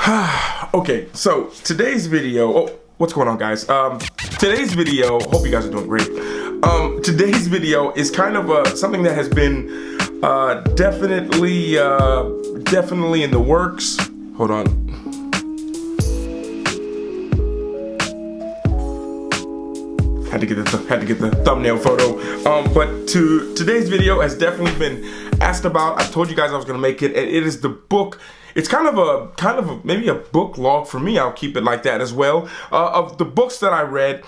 Okay, so today's video, what's going on, guys? Today's video, hope you guys are doing great. Today's video is kind of something that has been definitely in the works. Hold on. Had to get the thumbnail photo. But today's video has definitely been asked about. I told you guys I was gonna make it, and it is the book. It's kind of a maybe a book log for me. I'll keep it like that as well. Of the books that I read,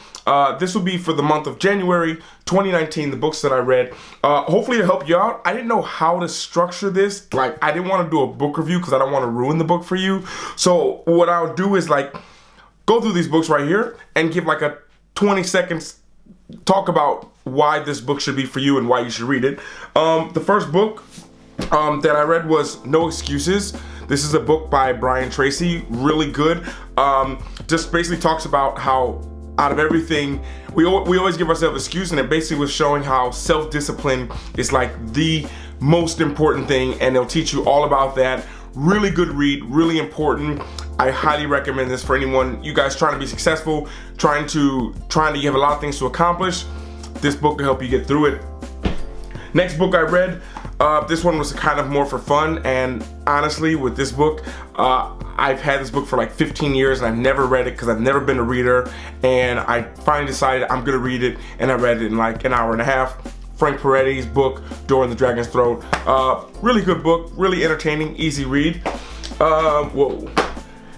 this will be for the month of January 2019. The books that I read, hopefully to help you out. I didn't know how to structure this. Like, I didn't want to do a book review because I don't want to ruin the book for you. So what I'll do is like go through these books right here and give like a 20 seconds talk about why this book should be for you and why you should read it. The first book that I read was No Excuses. This is a book by Brian Tracy, really good. Just basically talks about how out of everything, we always give ourselves an excuse, and it basically was showing how self-discipline is like the most important thing, and they'll teach you all about that. Really good read, really important. I highly recommend this for anyone, you guys trying to be successful, trying to you have a lot of things to accomplish. This book will help you get through it. Next book I read, this one was kind of more for fun, and honestly with this book, I've had this book for like 15 years and I've never read it because I've never been a reader, and I finally decided I'm gonna read it, and I read it in like an hour and a half. Frank Peretti's book, Door in the Dragon's Throat. Really good book, really entertaining, easy read. Whoa.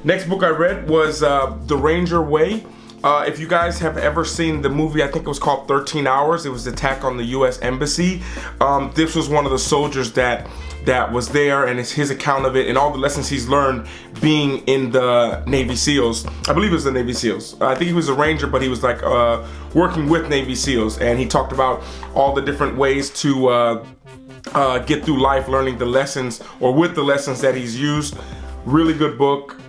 Next book I read was The Ranger Way. If you guys have ever seen the movie, I think it was called 13 Hours. It was the attack on the U.S. Embassy. This was one of the soldiers that was there, and it's his account of it and all the lessons he's learned being in the Navy SEALs. I believe it was the Navy SEALs. I think he was a Ranger, but he was like working with Navy SEALs, and he talked about all the different ways to get through life, learning the lessons, or with the lessons that he's used. Really good book.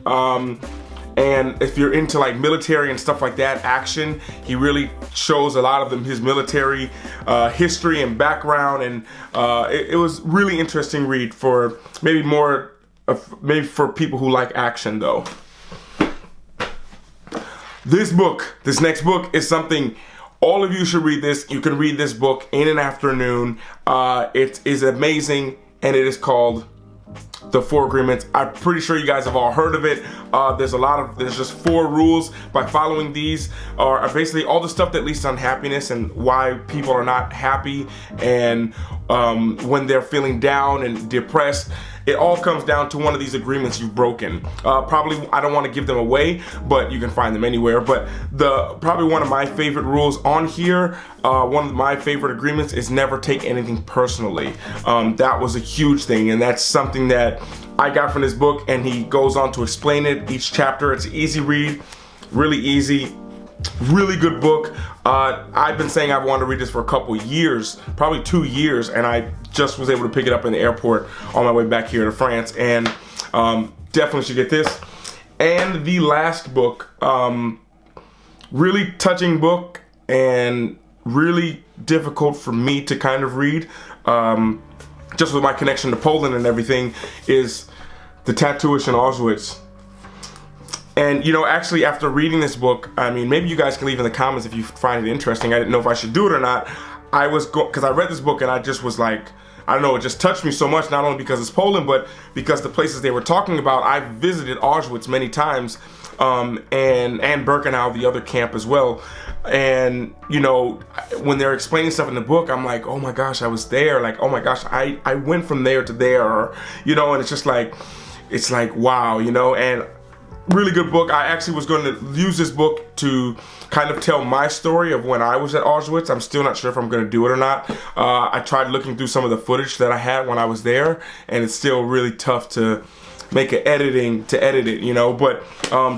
And if you're into like military and stuff like that, action, he really shows a lot of his military history and background, and it was really interesting read for maybe for people who like action though. This next book is something all of you should read. This, you can read this book in an afternoon. It is amazing, and it is called The 4 Agreements. I'm pretty sure you guys have all heard of it. There's just 4 rules. By following these are basically all the stuff that leads to unhappiness and why people are not happy, and when they're feeling down and depressed. It all comes down to one of these agreements you've broken. Probably, I don't want to give them away, but you can find them anywhere. But probably one of my favorite rules on here, one of my favorite agreements is never take anything personally. That was a huge thing, and that's something that I got from this book, and he goes on to explain it, each chapter. It's an easy read, really easy. Really good book. I've been saying I wanted to read this for a couple years, probably 2 years, and I just was able to pick it up in the airport on my way back here to France, and definitely should get this. And the last book, really touching book and really difficult for me to kind of read, just with my connection to Poland and everything, is The Tattooist in Auschwitz. And you know, actually after reading this book, I mean, maybe you guys can leave in the comments if you find it interesting. I didn't know if I should do it or not. Because I read this book and I just was like, I don't know, it just touched me so much, not only because it's Poland, but because the places they were talking about. I've visited Auschwitz many times, and Birkenau, the other camp as well. And you know, when they're explaining stuff in the book, I'm like, oh my gosh, I was there. Like, oh my gosh, I went from there to there, or, you know, and it's just like, it's like, wow, you know. And really good book. I actually was going to use this book to kind of tell my story of when I was at Auschwitz. I'm still not sure if I'm going to do it or not. I tried looking through some of the footage that I had when I was there, and it's still really tough to make an edit it, you know. But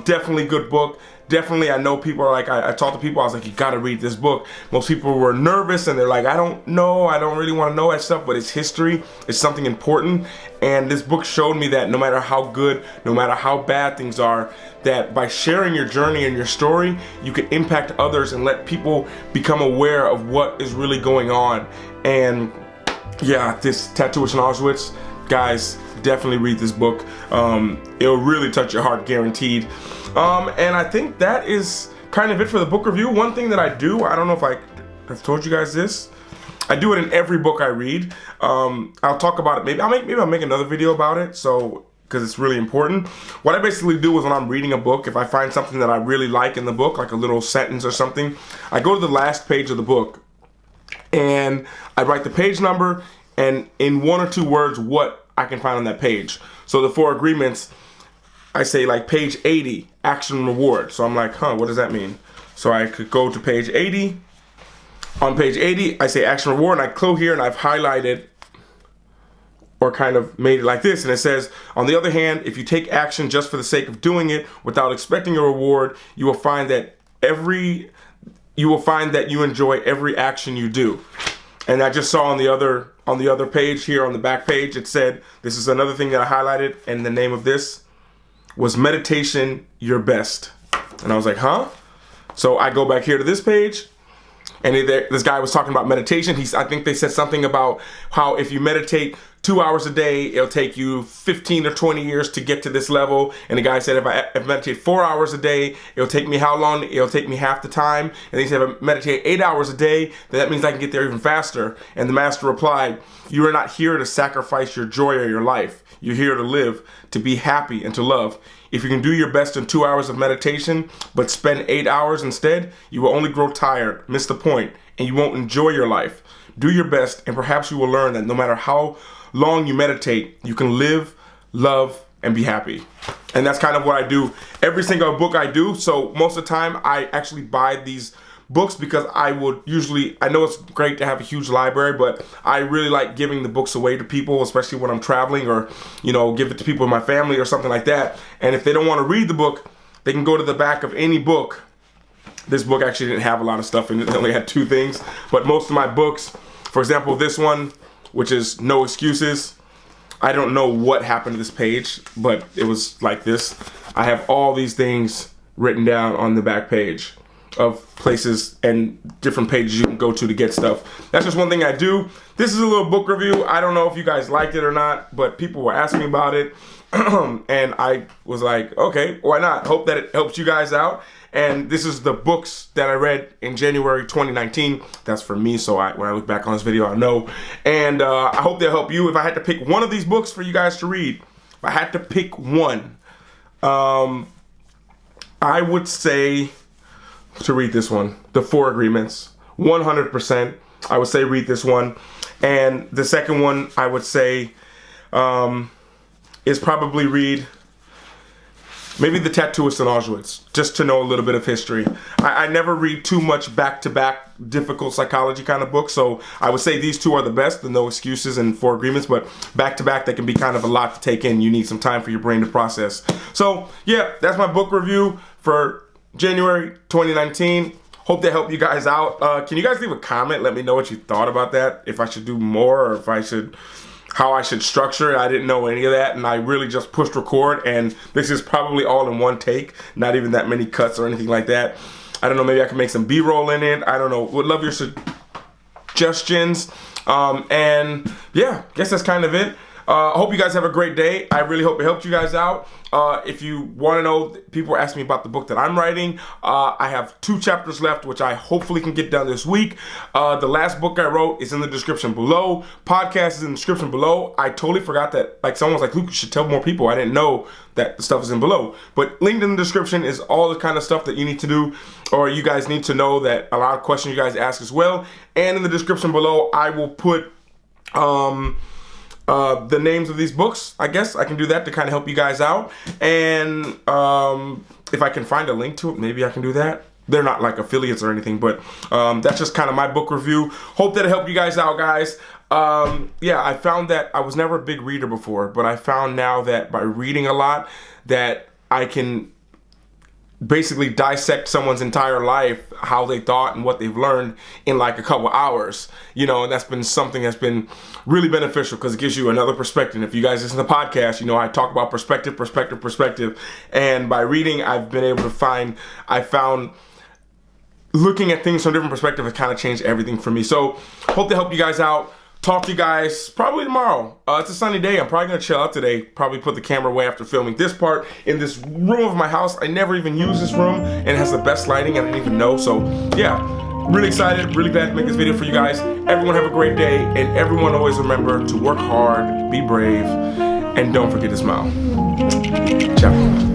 definitely good book. Definitely, I know people are like, I talked to people, I was like, you gotta read this book. Most people were nervous and they're like, I don't know, I don't really want to know that stuff, but it's history, it's something important. And this book showed me that no matter how good, no matter how bad things are, that by sharing your journey and your story, you can impact others and let people become aware of what is really going on. And yeah, this Tattooist in Auschwitz, guys, definitely read this book. It'll really touch your heart, guaranteed. And I think that is kind of it for the book review. One thing that I do, I don't know if I've told you guys this, I do it in every book I read. I'll talk about it. Maybe I'll make another video about it. So, because it's really important. What I basically do is when I'm reading a book, if I find something that I really like in the book, like a little sentence or something, I go to the last page of the book and I write the page number and in 1 or 2 words what I can find on that page. So the 4 agreements, I say like page 80, action reward. So I'm like, what does that mean? So I could go to page 80. On page 80, I say action reward, and I go here and I've highlighted or kind of made it like this, and it says, on the other hand, if you take action just for the sake of doing it without expecting a reward, you will find that you enjoy every action you do. And I just saw on the other page here, on the back page, it said, this is another thing that I highlighted, and the name of this was Meditation Your Best. And I was like, So I go back here to this page, and this guy was talking about meditation. I think they said something about how if you meditate 2 hours a day, it'll take you 15 or 20 years to get to this level. And the guy said, if I meditate 4 hours a day, it'll take me how long? It'll take me half the time. And he said, if I meditate 8 hours a day, then that means I can get there even faster. And the master replied, you are not here to sacrifice your joy or your life. You're here to live, to be happy, and to love. If you can do your best in 2 hours of meditation, but spend 8 hours instead, you will only grow tired, miss the point, and you won't enjoy your life. Do your best, and perhaps you will learn that no matter how long you meditate, you can live, love, and be happy. And that's kind of what I do every single book I do. So most of the time, I actually buy these books because I know it's great to have a huge library, but I really like giving the books away to people, especially when I'm traveling, or give it to people in my family or something like that. And if they don't want to read the book, they can go to the back of any book. This book actually didn't have a lot of stuff in it. It only had 2 things, but most of my books, for example, this one, which is No Excuses, I don't know what happened to this page, but it was like this. I have all these things written down on the back page of places and different pages you can go to get stuff. That's just one thing I do. This is a little book review. I don't know if you guys liked it or not, but people were asking me about it. And I was like, okay, why not? Hope that it helps you guys out. And this is the books that I read in January 2019. That's for me, so when I look back on this video, I know. And I hope they'll help you. If I had to pick one of these books for you guys to read, if I had to pick one, I would say to read this one, The 4 Agreements. 100%. I would say read this one. And the second one I would say is probably read maybe The Tattooist in Auschwitz, just to know a little bit of history. I never read too much back-to-back difficult psychology kind of books, so I would say these 2 are the best, the No Excuses and 4 Agreements, but back-to-back, they can be kind of a lot to take in. You need some time for your brain to process. So, yeah, that's my book review for January 2019. Hope that helped you guys out. Can you guys leave a comment? Let me know what you thought about that. If I should do more, or how I should structure it. I didn't know any of that, and I really just pushed record, and this is probably all in one take, not even that many cuts or anything like that. I don't know, maybe I can make some B-roll in it. I don't know. Would love your suggestions. And yeah, guess that's kind of it. I hope you guys have a great day. I really hope it helped you guys out. If you want to know, people were asking me about the book that I'm writing. I have 2 chapters left, which I hopefully can get done this week. The last book I wrote is in the description below. Podcast is in the description below. I totally forgot that. Like, someone was like, Luke, you should tell more people. I didn't know that the stuff is in below. But linked in the description is all the kind of stuff that you need to do, or you guys need to know, that a lot of questions you guys ask as well. And in the description below, I will put the names of these books. I guess I can do that to kind of help you guys out. And if I can find a link to it, maybe I can do that. They're not like affiliates or anything, but that's just kind of my book review. Hope that it helped you guys out, guys. Yeah, I found that I was never a big reader before, but I found now that by reading a lot, that I can basically dissect someone's entire life, how they thought and what they've learned, in like a couple hours, and that's been something that's been really beneficial, because it gives you another perspective. If you guys listen to the podcast, I talk about perspective, and by reading, I found looking at things from a different perspective has kind of changed everything for me. So hope to help you guys out. talk to you guys probably tomorrow. It's a sunny day. I'm probably gonna chill out today. Probably put the camera away after filming this part in this room of my house. I never even use this room, and it has the best lighting. I didn't even know. So yeah, really excited. Really glad to make this video for you guys. Everyone have a great day, and everyone always remember to work hard, be brave, and don't forget to smile. Ciao.